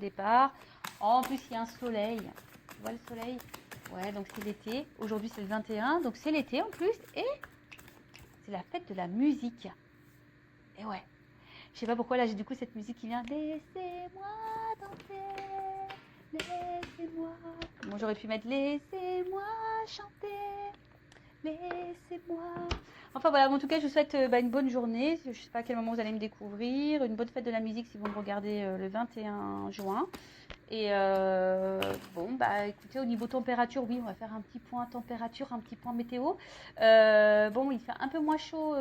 départ. En plus, il y a un soleil. Tu vois le soleil? Ouais, donc c'est l'été. Aujourd'hui, c'est le 21, donc c'est l'été en plus. Et c'est la fête de la musique. Et ouais. Je sais pas pourquoi là j'ai du coup cette musique qui vient. Laissez-moi danser, laissez-moi. Bon, j'aurais pu mettre laissez-moi chanter, laissez-moi. Enfin voilà, en tout cas je vous souhaite une bonne journée. Je sais pas à quel moment vous allez me découvrir. Une bonne fête de la musique si vous me regardez le 21 juin. Et bon, bah écoutez, au niveau température, oui, on va faire un petit point température, un petit point météo. Bon, il fait un peu moins chaud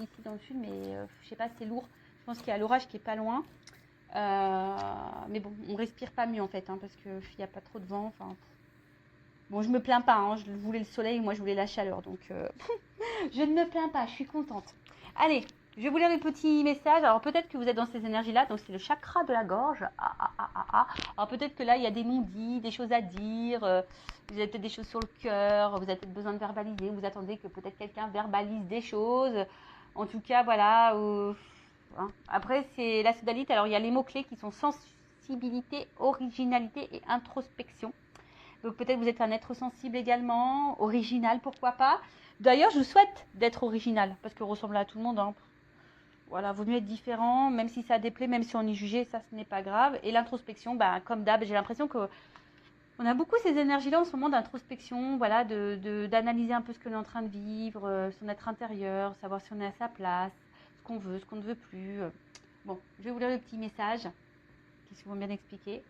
ici dans le sud, mais je sais pas, c'est lourd. Je pense qu'il y a l'orage qui est pas loin. Mais bon, on respire pas mieux en fait, hein, parce qu'il n'y a pas trop de vent. Enfin, bon, je me plains pas, hein, je voulais le soleil, moi je voulais la chaleur, donc je ne me plains pas, je suis contente. Allez, je vais vous lire les petits messages. Alors peut-être que vous êtes dans ces énergies-là, donc c'est le chakra de la gorge. Alors peut-être que là, il y a des non-dits, des choses à dire, vous avez peut-être des choses sur le cœur, vous avez peut-être besoin de verbaliser, vous attendez que peut-être quelqu'un verbalise des choses. En tout cas, voilà. Hein. Après, c'est la sodalite. Alors il y a les mots-clés qui sont sensibilité, originalité et introspection. Donc peut-être vous êtes un être sensible également, original, pourquoi pas. D'ailleurs, je vous souhaite d'être original, parce que ressembler à tout le monde, hein. Voilà, vaut mieux être différent, même si ça déplaît, même si on est jugé, ça ce n'est pas grave. Et l'introspection, bah, comme d'hab, j'ai l'impression que on a beaucoup ces énergies-là en ce moment d'introspection, voilà, d'analyser un peu ce que l'on est en train de vivre, son être intérieur, savoir si on est à sa place, ce qu'on veut, ce qu'on ne veut plus. Bon, je vais vous lire le petit message qui se vont bien expliquer.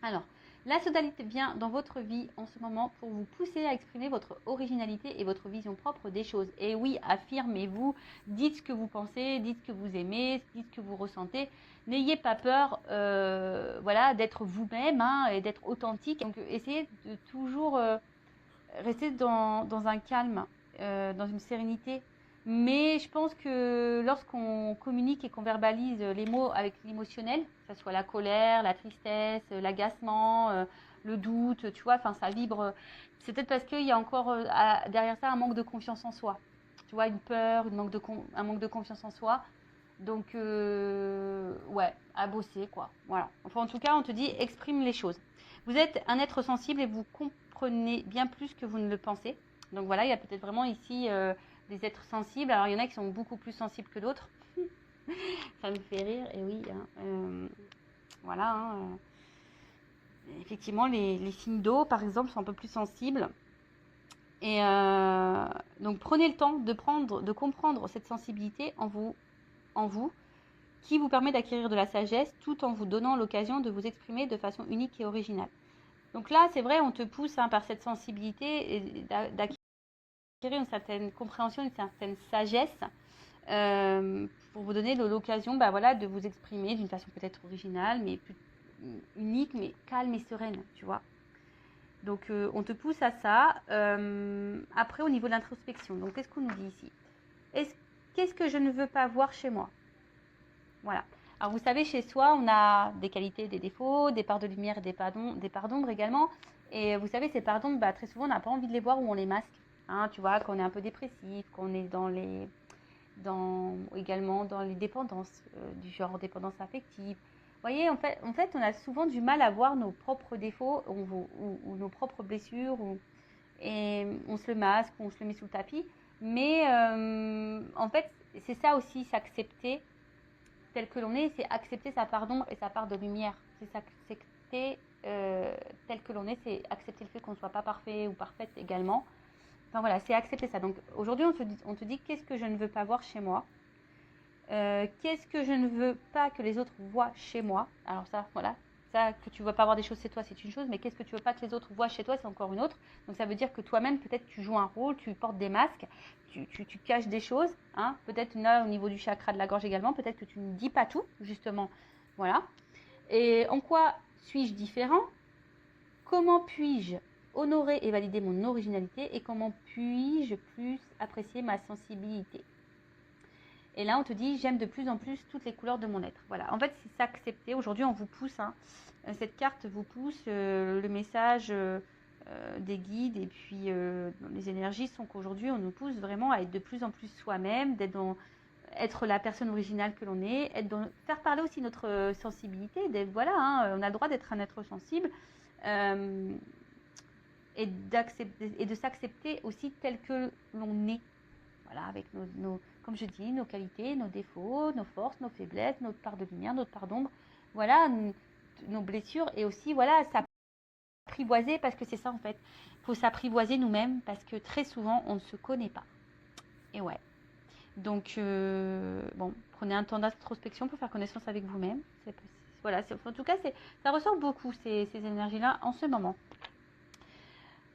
Alors, la sodalité vient dans votre vie en ce moment pour vous pousser à exprimer votre originalité et votre vision propre des choses. Et oui, affirmez-vous, dites ce que vous pensez, dites ce que vous aimez, dites ce que vous ressentez. N'ayez pas peur voilà, d'être vous-même, hein, et d'être authentique. Donc, essayez de toujours rester dans un calme, dans une sérénité. Mais je pense que lorsqu'on communique et qu'on verbalise les mots avec l'émotionnel, que ce soit la colère, la tristesse, l'agacement, le doute, tu vois, enfin ça vibre. C'est peut-être parce qu'il y a encore derrière ça un manque de confiance en soi. Tu vois, une peur, un manque de confiance en soi. Donc, ouais, à bosser, quoi. Voilà. Enfin, en tout cas, on te dit, exprime les choses. Vous êtes un être sensible et vous comprenez bien plus que vous ne le pensez. Donc voilà, il y a peut-être vraiment ici des êtres sensibles. Alors, il y en a qui sont beaucoup plus sensibles que d'autres. Ça me fait rire, et oui. Hein, voilà. Hein, effectivement, les signes d'eau, par exemple, sont un peu plus sensibles. Et donc, prenez le temps de comprendre cette sensibilité en vous, qui vous permet d'acquérir de la sagesse tout en vous donnant l'occasion de vous exprimer de façon unique et originale. Donc là, c'est vrai, on te pousse par cette sensibilité d'acquérir une certaine compréhension, une certaine sagesse pour vous donner l'occasion voilà, de vous exprimer d'une façon peut-être originale, mais plus unique, mais calme et sereine, tu vois. Donc on te pousse à ça. Après, au niveau de l'introspection, donc qu'est-ce qu'on nous dit ici? Qu'est-ce que je ne veux pas voir chez moi? Voilà. Alors vous savez, chez soi, on a des qualités, des défauts, des parts de lumière et des parts d'ombre également. Et vous savez, ces parts d'ombre, très souvent, on n'a pas envie de les voir ou on les masque. Hein, tu vois, quand on est un peu dépressif, qu'on est également dans les dépendances, du genre dépendance affective. Vous voyez, en fait, on a souvent du mal à voir nos propres défauts ou nos propres blessures. Et on se le masque, on se le met sous le tapis. Mais en fait, c'est ça aussi, s'accepter tel que l'on est, c'est accepter sa part d'ombre et sa part de lumière. C'est s'accepter tel que l'on est, c'est accepter le fait qu'on ne soit pas parfait ou parfaite également. Enfin voilà, c'est accepter ça. Donc aujourd'hui, on te dit qu'est-ce que je ne veux pas voir chez moi, qu'est-ce que je ne veux pas que les autres voient chez moi. Alors ça, voilà, ça, que tu ne veux pas voir des choses chez toi, c'est une chose, mais qu'est-ce que tu ne veux pas que les autres voient chez toi, c'est encore une autre. Donc ça veut dire que toi-même, peut-être tu joues un rôle, tu portes des masques, tu caches des choses, hein. Peut-être là au niveau du chakra de la gorge également, peut-être que tu ne dis pas tout, justement. Voilà. Et en quoi suis-je différent? Comment puis-je honorer et valider mon originalité et comment puis-je plus apprécier ma sensibilité? Et là, on te dit, j'aime de plus en plus toutes les couleurs de mon être. Voilà, en fait, c'est s'accepter. Aujourd'hui, on vous pousse, hein. Cette carte vous pousse, le message des guides et puis les énergies sont qu'aujourd'hui, on nous pousse vraiment à être de plus en plus soi-même, être la personne originale que l'on est, faire parler aussi notre sensibilité. Voilà, on a le droit d'être un être sensible et de s'accepter aussi tel que l'on est. Voilà, avec comme je dis, nos qualités, nos défauts, nos forces, nos faiblesses, notre part de lumière, notre part d'ombre. Voilà, nos blessures et aussi, voilà, s'apprivoiser parce que c'est ça en fait. Il faut s'apprivoiser nous-mêmes parce que très souvent, on ne se connaît pas. Et ouais. Donc, bon, prenez un temps d'introspection pour faire connaissance avec vous-même. Voilà, en tout cas, ça ressort beaucoup ces énergies-là en ce moment.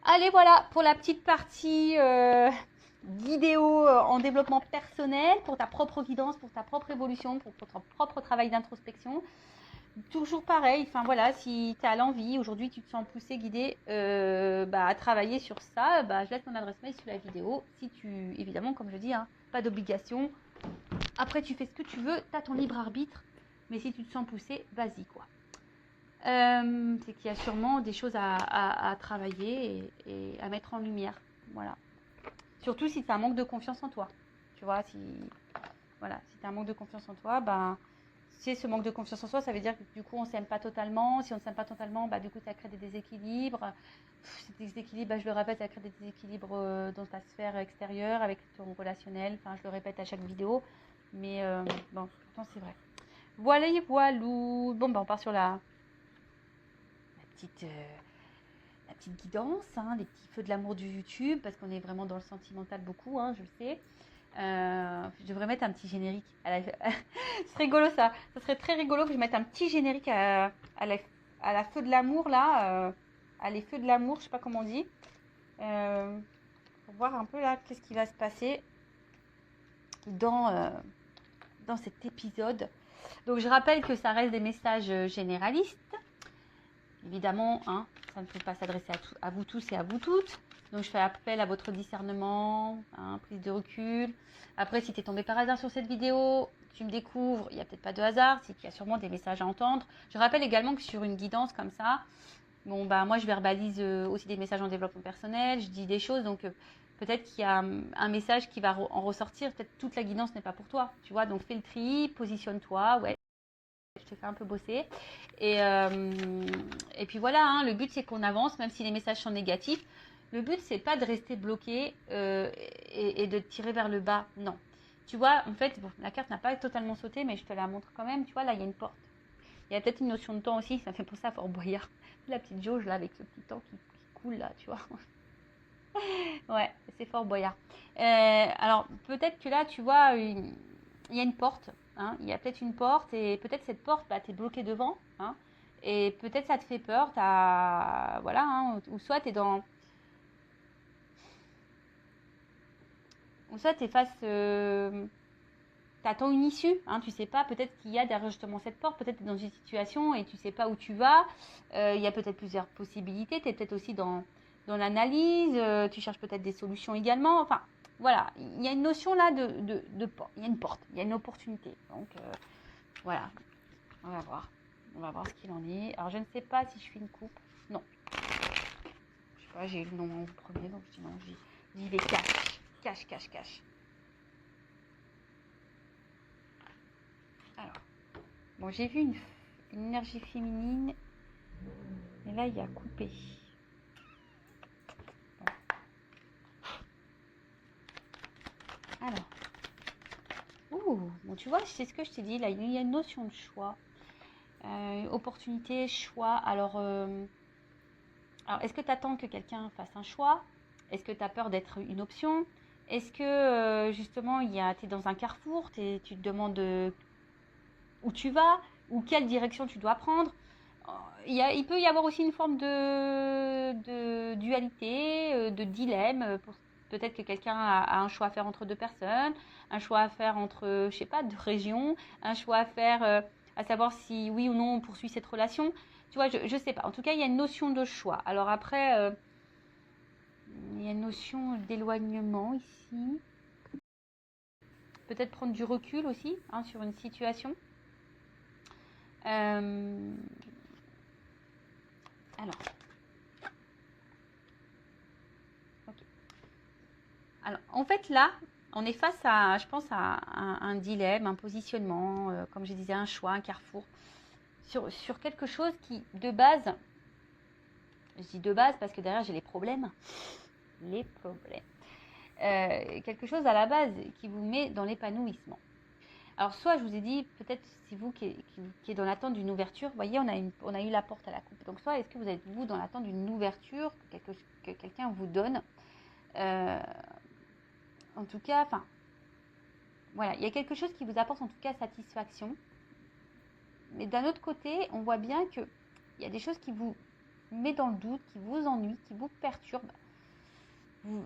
Allez, voilà pour la petite partie vidéo en développement personnel, pour ta propre guidance, pour ta propre évolution, pour ton propre travail d'introspection. Toujours pareil, enfin voilà, si tu as l'envie, aujourd'hui tu te sens poussé, guidé à travailler sur ça, je laisse mon adresse mail sous la vidéo. Si tu, évidemment, comme je dis, pas d'obligation. Après, tu fais ce que tu veux, tu as ton libre arbitre, mais si tu te sens poussé, vas-y quoi. C'est qu'il y a sûrement des choses à travailler et à mettre en lumière. Voilà. Surtout si tu as un manque de confiance en toi. Tu vois, si tu as un manque de confiance en toi, c'est ce manque de confiance en soi, ça veut dire que du coup on ne s'aime pas totalement. Si on ne s'aime pas totalement, du coup ça crée des déséquilibres. Ces déséquilibres, je le répète, ça crée des déséquilibres dans ta sphère extérieure, avec ton relationnel. Enfin, je le répète à chaque vidéo. Mais bon, pourtant c'est vrai. Voilà, voilou. Bon, on part sur la petite guidance, les petits feux de l'amour du YouTube, parce qu'on est vraiment dans le sentimental beaucoup, je le sais. Je devrais mettre un petit générique. C'est rigolo ça. Ça serait très rigolo que je mette un petit générique à la feu de l'amour là. À les feux de l'amour, je sais pas comment on dit. Pour voir un peu là qu'est-ce qui va se passer dans cet épisode. Donc je rappelle que ça reste des messages généralistes. Évidemment, ça ne peut pas s'adresser à vous tous et à vous toutes. Donc, je fais appel à votre discernement, prise de recul. Après, si tu es tombé par hasard sur cette vidéo, tu me découvres, il n'y a peut-être pas de hasard, c'est qu'il y a sûrement des messages à entendre. Je rappelle également que sur une guidance comme ça, moi, je verbalise aussi des messages en développement personnel, je dis des choses, donc peut-être qu'il y a un message qui va en ressortir. Peut-être toute la guidance n'est pas pour toi, tu vois. Donc, fais le tri, positionne-toi, ouais. Je te fais un peu bosser. Et puis voilà, le but c'est qu'on avance, même si les messages sont négatifs. Le but c'est pas de rester bloqué et de te tirer vers le bas. Non. Tu vois, en fait, bon, la carte n'a pas totalement sauté, mais je te la montre quand même. Tu vois, là, il y a une porte. Il y a peut-être une notion de temps aussi. Ça fait penser à Fort Boyard. La petite jauge là, avec le petit temps qui coule là, tu vois. Ouais, c'est Fort Boyard. Alors, peut-être que là, tu vois, il y a une porte. Il y a peut-être une porte et peut-être cette porte, tu es bloqué devant. Et peut-être ça te fait peur. Voilà, ou soit tu es dans... Ou soit tu es face... T'attends une issue, tu sais pas, peut-être qu'il y a derrière justement cette porte, peut-être tu es dans une situation et tu sais pas où tu vas. Il y a peut-être plusieurs possibilités, tu es peut-être aussi dans l'analyse, tu cherches peut-être des solutions également. Enfin, voilà, il y a une notion là de porte, il y a une porte, il y a une opportunité. Donc, voilà, on va voir ce qu'il en est. Alors, je ne sais pas si je fais une coupe. Non. Je sais pas, j'ai eu le nom en premier, donc je dis non, j'y vais cache. Alors, bon, j'ai vu une énergie féminine, et là, il y a coupé. Bon. Alors, bon, tu vois, c'est ce que je t'ai dit, là, il y a une notion de choix, opportunité, choix. Alors, est-ce que tu attends que quelqu'un fasse un choix? Est-ce que tu as peur d'être une option? Est-ce que, justement, tu es dans un carrefour, tu te demandes où tu vas, ou quelle direction tu dois prendre? Il peut y avoir aussi une forme de dualité, de dilemme. Peut-être que quelqu'un a un choix à faire entre deux personnes, un choix à faire entre, je sais pas, deux régions, un choix à faire, à savoir si oui ou non on poursuit cette relation. Tu vois, je sais pas. En tout cas, il y a une notion de choix. Alors après, il y a une notion d'éloignement ici. Peut-être prendre du recul aussi sur une situation. Alors, ok. Alors, en fait, là, On est face à, je pense, à un dilemme, un positionnement, comme je disais, un choix, un carrefour, sur quelque chose qui, de base, je dis de base parce que derrière j'ai les problèmes, quelque chose à la base qui vous met dans l'épanouissement. Alors soit je vous ai dit, peut-être c'est vous qui est dans l'attente d'une ouverture, vous voyez, on a eu la porte à la coupe. Donc soit est-ce que vous êtes vous dans l'attente d'une ouverture que quelqu'un vous donne, en tout cas, enfin, voilà, il y a quelque chose qui vous apporte en tout cas satisfaction. Mais d'un autre côté, on voit bien qu'il y a des choses qui vous mettent dans le doute, qui vous ennuient, qui vous perturbent.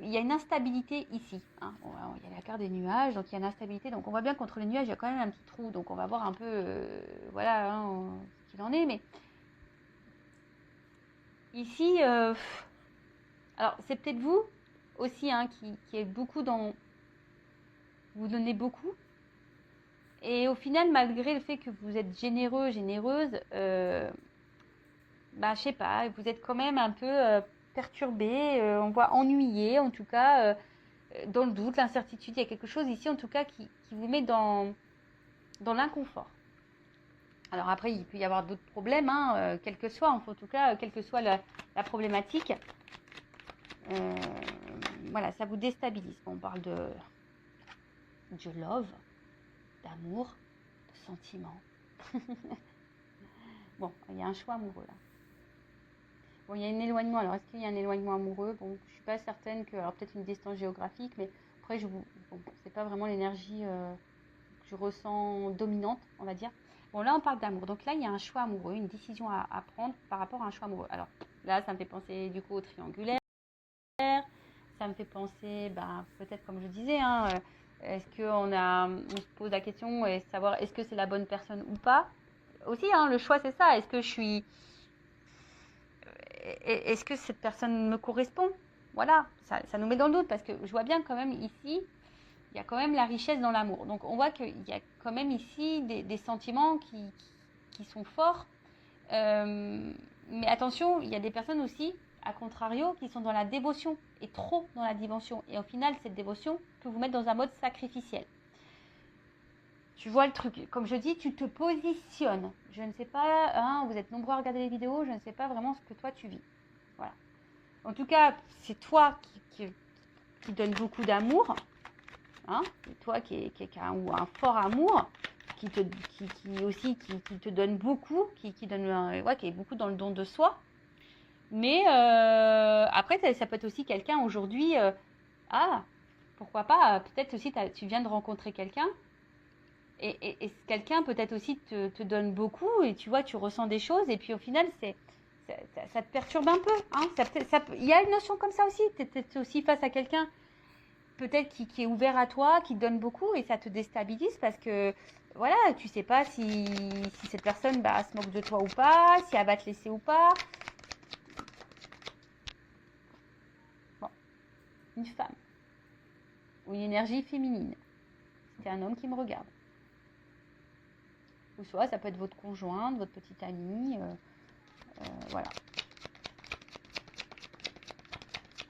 Il y a une instabilité ici. Hein. Il y a la carte des nuages, donc il y a une instabilité. Donc on voit bien qu'entre les nuages, il y a quand même un petit trou. Donc on va voir un peu voilà, hein, ce qu'il en est. Mais ici, alors c'est peut-être vous aussi hein, qui est beaucoup dans... Vous donnez beaucoup. Et au final, malgré le fait que vous êtes généreux, généreuse, bah, je sais pas, vous êtes quand même un peu perturbé, on voit ennuyé, en tout cas, dans le doute, l'incertitude. Il y a quelque chose ici, en tout cas, qui vous met dans l'inconfort. Alors après, il peut y avoir d'autres problèmes, hein, quel que soit, en tout cas, quelle que soit la problématique. Voilà, ça vous déstabilise. On parle de love, d'amour, de sentiment. Bon, il y a un choix amoureux là. Bon, il y a un éloignement. Alors, est-ce qu'il y a un éloignement amoureux? Bon, je suis pas certaine que... Alors, peut-être une distance géographique, mais après, bon, c'est pas vraiment l'énergie que je ressens dominante, on va dire. Bon, là, on parle d'amour. Donc là, il y a un choix amoureux, une décision à prendre par rapport à un choix amoureux. Alors, là, ça me fait penser, du coup, au triangulaire. Ça me fait penser, peut-être comme je disais, hein, est-ce qu'on se pose la question et savoir est-ce que c'est la bonne personne ou pas. Aussi, hein, le choix, c'est ça. Est-ce que cette personne me correspond? Voilà, ça nous met dans le doute parce que je vois bien quand même ici, il y a quand même la richesse dans l'amour. Donc on voit qu'il y a quand même ici des sentiments qui sont forts. Mais attention, il y a des personnes aussi, à contrario, qui sont dans la dévotion et trop dans la dévotion. Et au final, cette dévotion peut vous mettre dans un mode sacrificiel. Tu vois le truc, comme je dis, tu te positionnes. Je ne sais pas, hein, vous êtes nombreux à regarder les vidéos, je ne sais pas vraiment ce que toi tu vis. Voilà. En tout cas, c'est toi qui donne beaucoup d'amour, hein, c'est toi qui a un fort amour, qui te donne beaucoup, qui est beaucoup dans le don de soi. Mais après, ça peut être aussi quelqu'un aujourd'hui, pourquoi pas, peut-être aussi tu viens de rencontrer quelqu'un, et quelqu'un peut-être aussi te donne beaucoup, et tu vois, tu ressens des choses, et puis au final, ça te perturbe un peu. Hein, il y a une notion comme ça aussi, tu es aussi face à quelqu'un peut-être qui est ouvert à toi, qui te donne beaucoup, et ça te déstabilise parce que voilà, tu sais pas si cette personne se moque de toi ou pas, si elle va te laisser ou pas. Bon, une femme ou une énergie féminine, c'est un homme qui me regarde. Ou soit ça peut être votre conjointe, votre petite amie, voilà.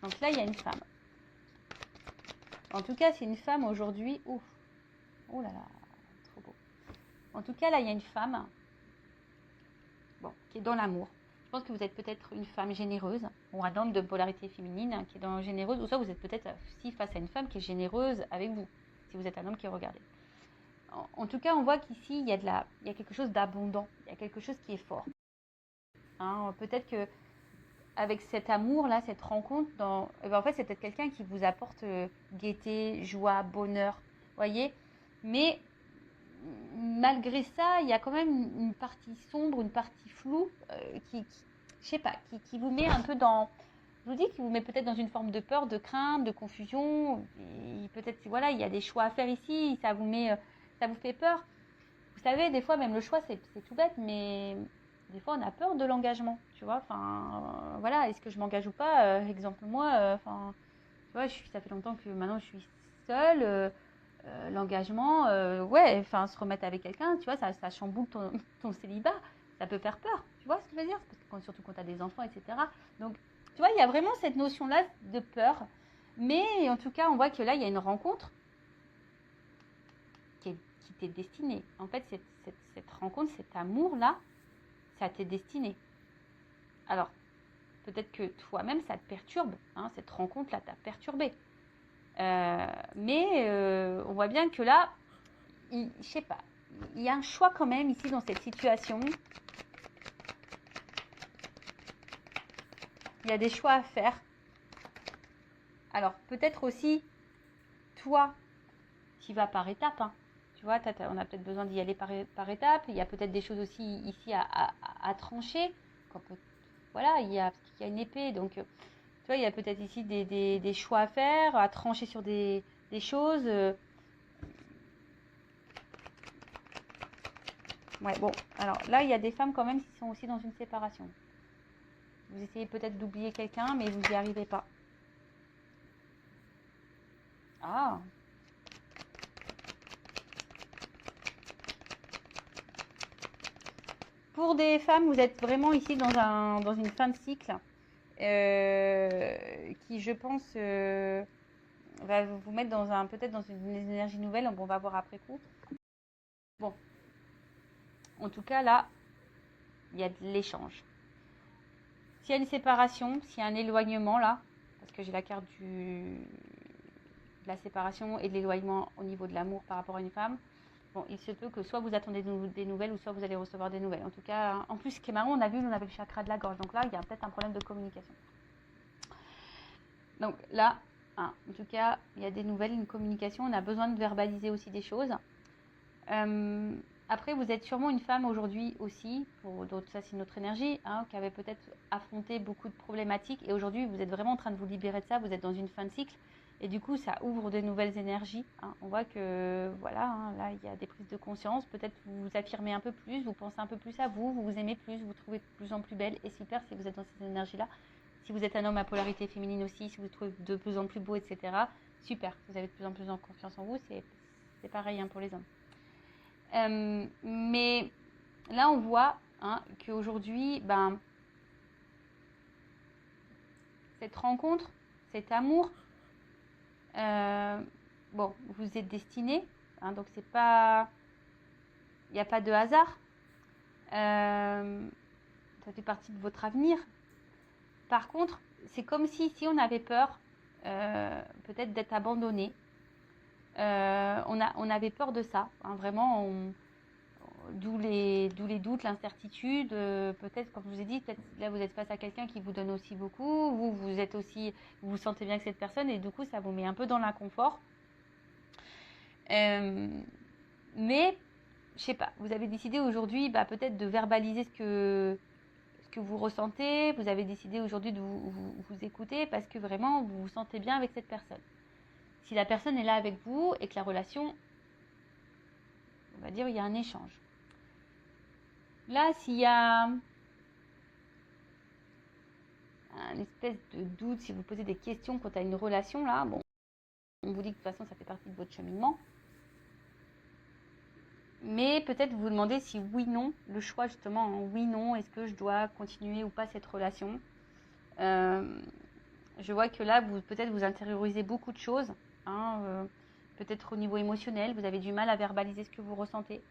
Donc là, il y a une femme. En tout cas, c'est une femme aujourd'hui. Ouf, oh là là, trop beau. En tout cas, là, il y a une femme, qui est dans l'amour. Je pense que vous êtes peut-être une femme généreuse, ou un homme de polarité féminine qui est dans généreuse, ou soit vous êtes peut-être aussi face à une femme qui est généreuse avec vous, si vous êtes un homme qui est regardé. En tout cas, on voit qu'ici, il y a quelque chose d'abondant, il y a quelque chose qui est fort. Hein, peut-être que avec cet amour-là, cette rencontre, en fait, c'est peut-être quelqu'un qui vous apporte gaieté, joie, bonheur, voyez. Mais malgré ça, il y a quand même une partie sombre, une partie floue je sais pas, qui vous met un peu dans... Je vous dis qu'il vous met peut-être dans une forme de peur, de crainte, de confusion. Peut-être, voilà, il y a des choix à faire ici, ça vous fait peur. Vous savez, des fois, même le choix, c'est tout bête, mais des fois, on a peur de l'engagement, tu vois. Enfin, voilà, est-ce que je m'engage ou pas? Exemple, moi, tu vois, ça fait longtemps que maintenant, je suis seule. L'engagement, se remettre avec quelqu'un, tu vois, ça chamboule ton célibat. Ça peut faire peur, tu vois ce que je veux dire? Parce que surtout quand tu as des enfants, etc. Donc, tu vois, il y a vraiment cette notion-là de peur. Mais en tout cas, on voit que là, il y a une rencontre. qui t'est destiné. En fait, cette rencontre, cet amour-là, ça t'est destiné. Alors, peut-être que toi-même, ça te perturbe. Hein, cette rencontre-là t'a perturbé. Mais on voit bien que là, je sais pas, il y a un choix quand même ici dans cette situation. Il y a des choix à faire. Alors, peut-être aussi, toi, tu vas par étapes. Hein. Tu vois, on a peut-être besoin d'y aller par étapes. Il y a peut-être des choses aussi ici à trancher. Voilà, il y a une épée. Donc, tu vois, il y a peut-être ici des choix à faire, à trancher sur des choses. Ouais, bon, alors là, il y a des femmes quand même qui sont aussi dans une séparation. Vous essayez peut-être d'oublier quelqu'un, mais vous n'y arrivez pas. Ah. Pour des femmes, vous êtes vraiment ici dans une fin de cycle qui, je pense, va vous mettre peut-être dans une énergie nouvelle. On va voir après coup. Bon. En tout cas, là, il y a de l'échange. S'il y a une séparation, s'il y a un éloignement, là, parce que j'ai la carte de la séparation et de l'éloignement au niveau de l'amour par rapport à une femme, bon, il se peut que soit vous attendez des nouvelles ou soit vous allez recevoir des nouvelles. En tout cas, en plus, ce qui est marrant, on avait le chakra de la gorge. Donc là, il y a peut-être un problème de communication. Donc là, en tout cas, il y a des nouvelles, une communication. On a besoin de verbaliser aussi des choses. Après, vous êtes sûrement une femme aujourd'hui aussi, pour d'autres, ça c'est notre énergie, hein, qui avait peut-être affronté beaucoup de problématiques. Et aujourd'hui, vous êtes vraiment en train de vous libérer de ça. Vous êtes dans une fin de cycle. Et du coup, ça ouvre de nouvelles énergies. Hein. On voit que, voilà, hein, là, il y a des prises de conscience. Peut-être vous vous affirmez un peu plus, vous pensez un peu plus à vous, vous vous aimez plus, vous vous trouvez de plus en plus belle. Et super si vous êtes dans ces énergies-là. Si vous êtes un homme à polarité féminine aussi, si vous vous trouvez de plus en plus beau, etc. Super, vous avez de plus en plus en confiance en vous. C'est pareil hein, pour les hommes. Mais là, on voit hein, qu'aujourd'hui, cette rencontre, cet amour, bon, vous êtes destinés, hein, donc c'est pas, il n'y a pas de hasard. Ça fait partie de votre avenir. Par contre, c'est comme si on avait peur, peut-être d'être abandonné. On avait peur de ça, hein, vraiment. D'où les doutes, l'incertitude. Peut-être, comme je vous ai dit, peut-être là vous êtes face à quelqu'un qui vous donne aussi beaucoup. Vous êtes aussi, vous vous sentez bien avec cette personne et du coup ça vous met un peu dans l'inconfort. Mais je sais pas, vous avez décidé aujourd'hui peut-être de verbaliser ce que vous ressentez. Vous avez décidé aujourd'hui de vous écouter parce que vraiment vous vous sentez bien avec cette personne. Si la personne est là avec vous et que la relation, on va dire, il y a un échange. Là, s'il y a un espèce de doute, si vous posez des questions quant à une relation, là, bon, on vous dit que de toute façon, ça fait partie de votre cheminement. Mais peut-être vous vous demandez si oui, non, le choix justement, hein, oui, non, est-ce que je dois continuer ou pas cette relation. Je vois que là, peut-être vous intériorisez beaucoup de choses, hein, peut-être au niveau émotionnel, vous avez du mal à verbaliser ce que vous ressentez.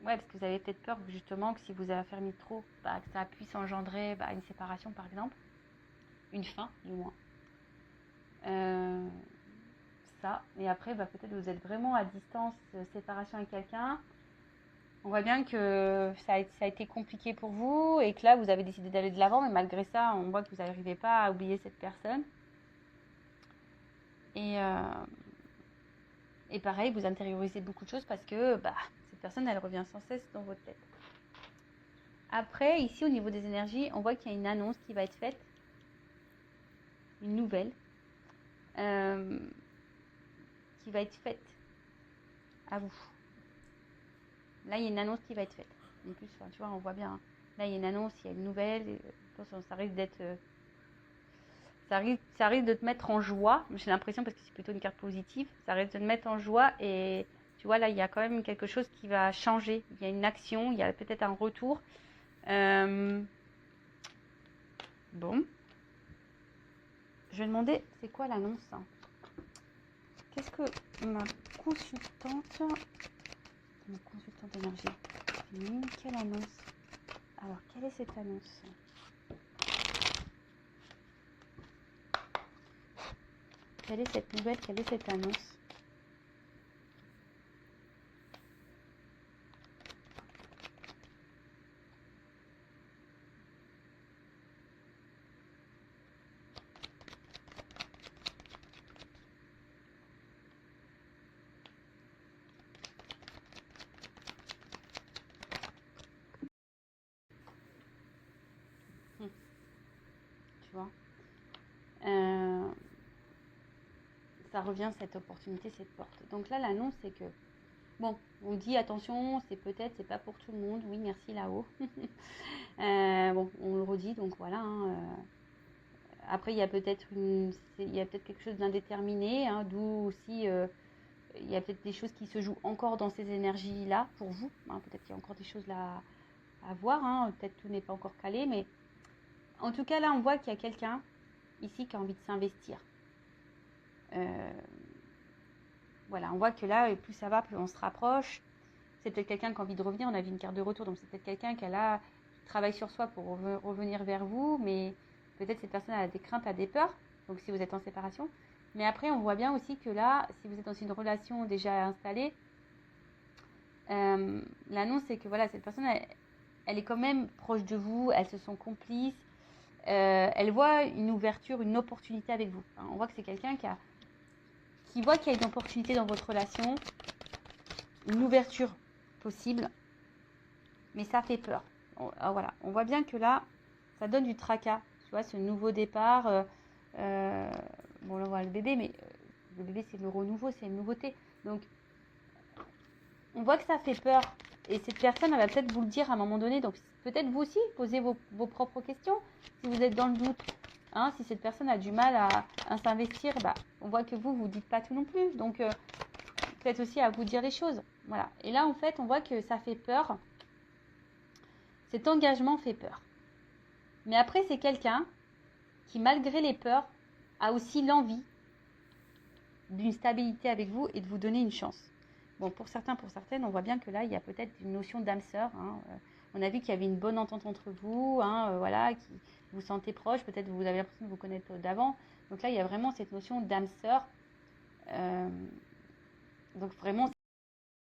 Ouais, parce que vous avez peut-être peur justement que si vous affermissez trop, que ça puisse engendrer une séparation par exemple, une fin du moins. Ça, et après peut-être vous êtes vraiment à distance, séparation avec quelqu'un. On voit bien que ça a été compliqué pour vous et que là vous avez décidé d'aller de l'avant, mais malgré ça, on voit que vous n'arrivez pas à oublier cette personne. Et pareil, vous intériorisez beaucoup de choses parce que cette personne, elle revient sans cesse dans votre tête. Après, ici, au niveau des énergies, on voit qu'il y a une annonce qui va être faite, une nouvelle, qui va être faite à vous. Là, il y a une annonce qui va être faite. En plus, tu vois, on voit bien. Hein. Là, il y a une annonce, il y a une nouvelle. Attention, ça risque d'être... ça risque de te mettre en joie. J'ai l'impression, parce que c'est plutôt une carte positive, ça risque de te mettre en joie et... Tu vois, là, il y a quand même quelque chose qui va changer. Il y a une action, il y a peut-être un retour. Bon. Je vais demander, c'est quoi l'annonce hein. qu'est-ce que ma consultante énergie, quelle annonce? Alors, quelle est cette annonce? Quelle est cette nouvelle? Quelle est cette annonce? Tu vois, ça revient, cette opportunité, cette porte. Donc là, l'annonce, c'est que, bon, on dit attention, c'est pas pour tout le monde. Oui, merci là-haut. Bon, on le redit, donc voilà. Après, il y a peut-être quelque chose d'indéterminé, hein, d'où aussi, il y a peut-être des choses qui se jouent encore dans ces énergies-là pour vous. Hein, peut-être qu'il y a encore des choses là à voir. Hein, peut-être tout n'est pas encore calé, mais en tout cas, là, on voit qu'il y a quelqu'un ici qui a envie de s'investir. Voilà, on voit que là, plus ça va, plus on se rapproche. C'est peut-être quelqu'un qui a envie de revenir. On a vu une carte de retour, donc c'est peut-être quelqu'un qui travaille sur soi pour revenir vers vous, mais peut-être cette personne a des craintes, a des peurs, donc si vous êtes en séparation. Mais après, on voit bien aussi que là, si vous êtes dans une relation déjà installée, l'annonce, c'est que voilà, cette personne, elle est quand même proche de vous, elles se sont complices, elle voit une ouverture, une opportunité avec vous. Hein, on voit que c'est quelqu'un qui voit qu'il y a une opportunité dans votre relation, une ouverture possible, mais ça fait peur. Voilà, on voit bien que là, ça donne du tracas. Tu vois, ce nouveau départ. Bon, là, on voit le bébé, mais le bébé, c'est le renouveau, c'est une nouveauté. Donc, on voit que ça fait peur. Et cette personne, elle va peut-être vous le dire à un moment donné. Donc, peut-être vous aussi, posez vos propres questions. Si vous êtes dans le doute, hein, si cette personne a du mal à s'investir, bah, on voit que vous ne dites pas tout non plus. Donc, peut-être aussi à vous dire les choses. Voilà. Et là, en fait, on voit que ça fait peur. Cet engagement fait peur. Mais après, c'est quelqu'un qui, malgré les peurs, a aussi l'envie d'une stabilité avec vous et de vous donner une chance. Bon, pour certains, pour certaines, on voit bien que là, il y a peut-être une notion d'âme sœur. Hein. On a vu qu'il y avait une bonne entente entre vous, hein, voilà, qui vous sentez proche. Peut-être vous avez l'impression de vous connaître d'avant. Donc là, il y a vraiment cette notion d'âme sœur. Donc vraiment,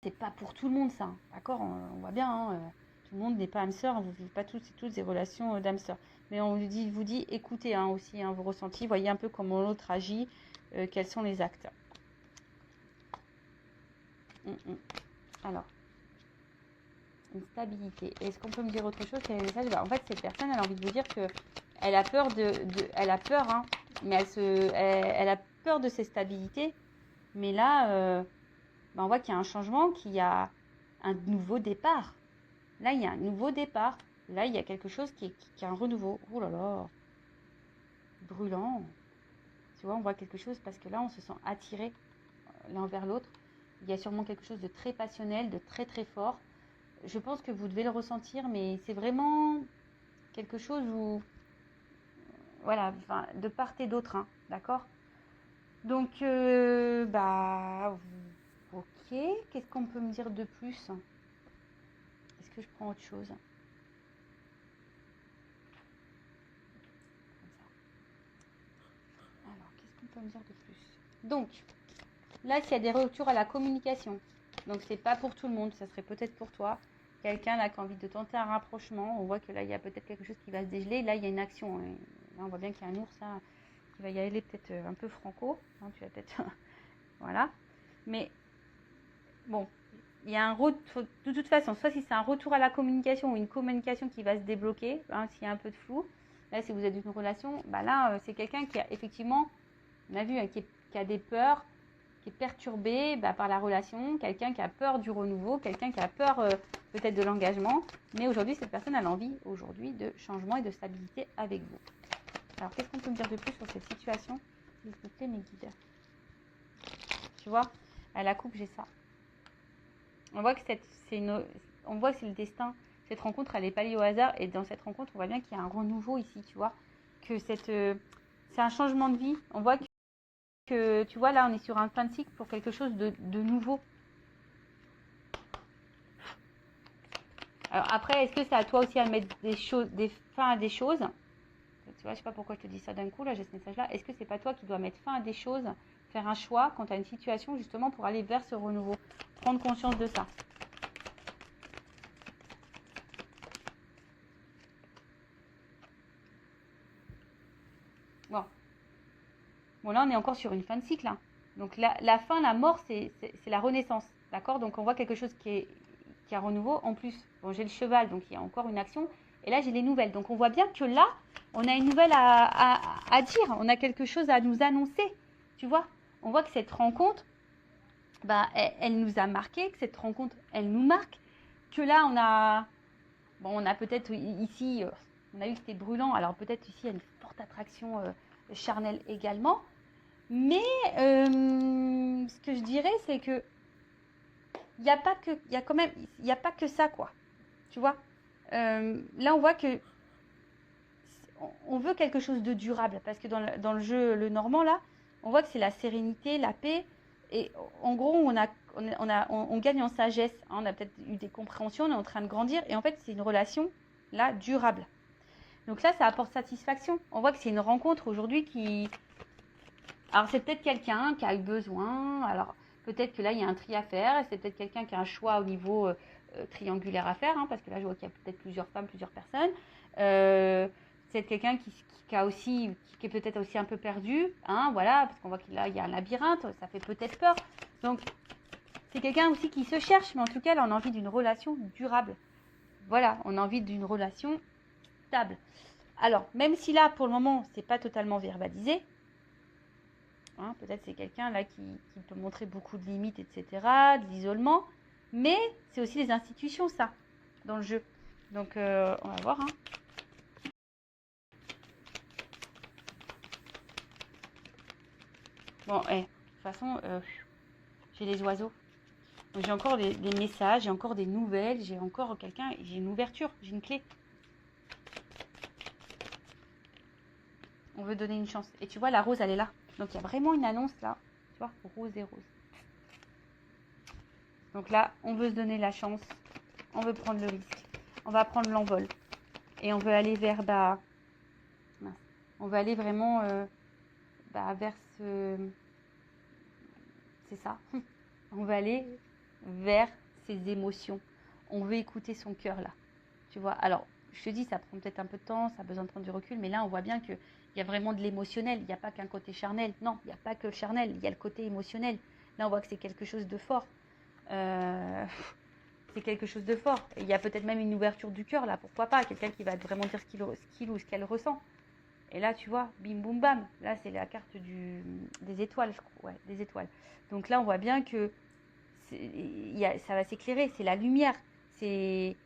c'est pas pour tout le monde ça. D'accord, on voit bien. Hein, tout le monde n'est pas âme sœur. Vous ne vivez pas toutes des relations d'âme sœur. Mais on vous dit, écoutez hein, aussi hein, vos ressentis. Voyez un peu comment l'autre agit. Quels sont les actes. Alors, une stabilité. Est-ce qu'on peut me dire autre chose? Quel est le message? En fait, cette personne, elle a envie de vous dire que elle a peur elle a peur, hein, mais elle a peur de ses stabilités. Mais là, on voit qu'il y a un changement, qu'il y a un nouveau départ. Là, il y a un nouveau départ. Là, il y a quelque chose qui est un renouveau. Oh là là, brûlant. Tu vois, on voit quelque chose parce que là, on se sent attiré l'un vers l'autre. Il y a sûrement quelque chose de très passionnel, de très très fort. Je pense que vous devez le ressentir, mais c'est vraiment quelque chose où, voilà, enfin, de part et d'autre, hein, d'accord? Donc, bah, ok. Qu'est-ce qu'on peut me dire de plus? Est-ce que je prends autre chose? Alors, qu'est-ce qu'on peut me dire de plus? Donc, là, s'il y a des retours à la communication, donc c'est pas pour tout le monde, ça serait peut-être pour toi. Quelqu'un là qui a envie de tenter un rapprochement, on voit que là, il y a peut-être quelque chose qui va se dégeler. Là, il y a une action. Hein. Là, on voit bien qu'il y a un ours là, qui va y aller peut-être un peu franco. Hein, tu vas peut-être... voilà. Mais, bon, il y a un retour... De toute façon, soit si c'est un retour à la communication ou une communication qui va se débloquer, hein, s'il y a un peu de flou. Là, si vous êtes dans une relation, bah là, c'est quelqu'un qui a effectivement, on a vu, hein, qui a des peurs, qui est perturbé par la relation, quelqu'un qui a peur du renouveau, quelqu'un qui a peur peut-être de l'engagement. Mais aujourd'hui, cette personne a l'envie aujourd'hui de changement et de stabilité avec vous. Alors, qu'est-ce qu'on peut me dire de plus sur cette situation? S'il vous plaît, mes guides. Tu vois, à la coupe, j'ai ça. On voit que on voit que c'est le destin. Cette rencontre, elle n'est pas liée au hasard. Et dans cette rencontre, on voit bien qu'il y a un renouveau ici, tu vois. Que c'est un changement de vie. On voit que que, tu vois, là, on est sur un fin de cycle pour quelque chose de nouveau. Alors après, est-ce que c'est à toi aussi à mettre des fins à des choses? Tu vois, je sais pas pourquoi je te dis ça d'un coup, là, j'ai ce message-là. Est-ce que c'est pas toi qui dois mettre fin à des choses, faire un choix quand tu as une situation, justement, pour aller vers ce renouveau? Prendre conscience de ça. Bon. Bon, là, on est encore sur une fin de cycle, hein. Donc, la fin, la mort, c'est la renaissance. D'accord? Donc, on voit quelque chose qui est un renouveau. En plus, bon, j'ai le cheval, donc il y a encore une action. Et là, j'ai les nouvelles. Donc, on voit bien que là, on a une nouvelle à dire. On a quelque chose à nous annoncer. Tu vois? On voit que cette rencontre, bah, elle nous a marqué, que cette rencontre, elle nous marque. Que là, on a peut-être ici, on a eu que c'était brûlant. Alors, peut-être ici, il y a une forte attraction charnelle également. Mais ce que je dirais, c'est que il n'y a pas que, il y a quand même, il n'y a pas que ça, quoi. Tu vois, là, on voit que on veut quelque chose de durable parce que dans le jeu, le normand, là, on voit que c'est la sérénité, la paix. Et en gros, on gagne en sagesse, hein. On a peut-être eu des compréhensions, on est en train de grandir. Et en fait, c'est une relation, là, durable. Donc là, ça apporte satisfaction. On voit que c'est une rencontre aujourd'hui qui... Alors, c'est peut-être quelqu'un qui a eu besoin. Alors, peut-être que là, il y a un tri à faire. C'est peut-être quelqu'un qui a un choix au niveau triangulaire à faire. Hein, parce que là, je vois qu'il y a peut-être plusieurs femmes, plusieurs personnes. C'est quelqu'un qui a aussi, qui est peut-être aussi un peu perdu. Hein, voilà, parce qu'on voit qu'il y a un labyrinthe. Ça fait peut-être peur. Donc, c'est quelqu'un aussi qui se cherche. Mais en tout cas, là, on a envie d'une relation durable. Voilà, on a envie d'une relation stable. Alors, même si là, pour le moment, c'est pas totalement verbalisé, hein, peut-être c'est quelqu'un là qui peut montrer beaucoup de limites, etc., de l'isolement, mais c'est aussi les institutions, ça, dans le jeu. Donc, on va voir. Hein. Bon, de toute façon, j'ai les oiseaux. J'ai encore des messages, j'ai encore des nouvelles, j'ai encore quelqu'un, j'ai une ouverture, j'ai une clé. On veut donner une chance. Et tu vois, la rose, elle est là. Donc, il y a vraiment une annonce là. Tu vois, rose et rose. Donc là, on veut se donner la chance. On veut prendre le risque. On va prendre l'envol. Et on veut aller vers... on veut aller vraiment vers ce... C'est ça. On veut aller vers ses émotions. On veut écouter son cœur là. Tu vois, alors, je te dis, ça prend peut-être un peu de temps, ça a besoin de prendre du recul, mais là, on voit bien qu'il y a vraiment de l'émotionnel. Il n'y a pas qu'un côté charnel. Non, il n'y a pas que le charnel, il y a le côté émotionnel. Là, on voit que c'est quelque chose de fort. C'est quelque chose de fort. Et il y a peut-être même une ouverture du cœur, là, pourquoi pas. Quelqu'un qui va vraiment dire ce qu'il ou ce qu'elle ressent. Et là, tu vois, bim, boum, bam. Là, c'est la carte des étoiles, je crois. Ouais, des étoiles. Donc là, on voit bien que ça va s'éclairer. C'est la lumière. C'est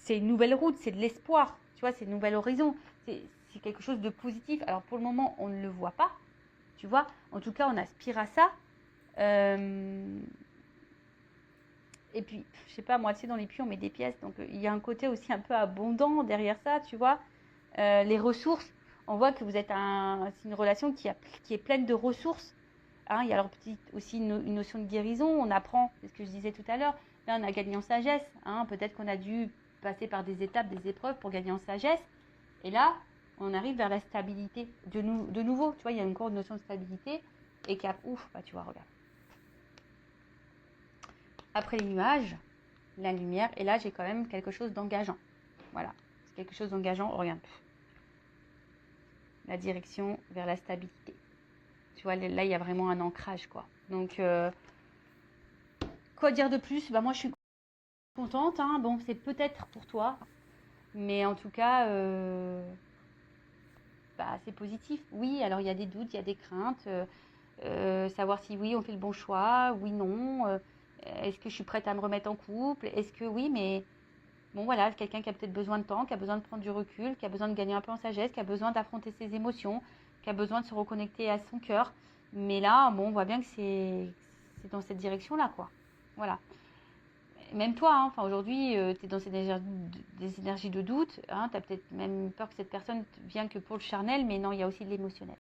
une nouvelle route. C'est de l'espoir. Tu vois, c'est un nouvel horizon. C'est quelque chose de positif. Alors, pour le moment, on ne le voit pas. Tu vois, en tout cas, on aspire à ça. Et puis, je sais pas, moi, tu sais, dans les puits, on met des pièces. Donc, il y a un côté aussi un peu abondant derrière ça, tu vois. Les ressources, on voit que vous êtes c'est une relation qui est pleine de ressources. Hein, il y a alors aussi une notion de guérison. On apprend, c'est ce que je disais tout à l'heure. Là, on a gagné en sagesse. Hein, peut-être qu'on a dû passer par des étapes, des épreuves pour gagner en sagesse. Et là, on arrive vers la stabilité. De nouveau, tu vois, il y a encore une notion de stabilité. Et ouf, bah, tu vois, regarde. Après les nuages, la lumière, et là j'ai quand même quelque chose d'engageant. Voilà, c'est quelque chose d'engageant. Regarde, la direction vers la stabilité. Tu vois, là il y a vraiment un ancrage, quoi. Donc, quoi dire de plus? Bah moi je suis contente. Hein. Bon, c'est peut-être pour toi, mais en tout cas, c'est positif. Oui, alors il y a des doutes, il y a des craintes. Savoir si oui, on fait le bon choix, oui, non. Est-ce que je suis prête à me remettre en couple? Est-ce que oui, mais bon voilà, quelqu'un qui a peut-être besoin de temps, qui a besoin de prendre du recul, qui a besoin de gagner un peu en sagesse, qui a besoin d'affronter ses émotions, qui a besoin de se reconnecter à son cœur. Mais là, bon, on voit bien que c'est dans cette direction-là, quoi. Voilà. Même toi, hein, aujourd'hui, tu es dans des énergies de doute. Hein, tu as peut-être même peur que cette personne vienne que pour le charnel, mais non, il y a aussi de l'émotionnel.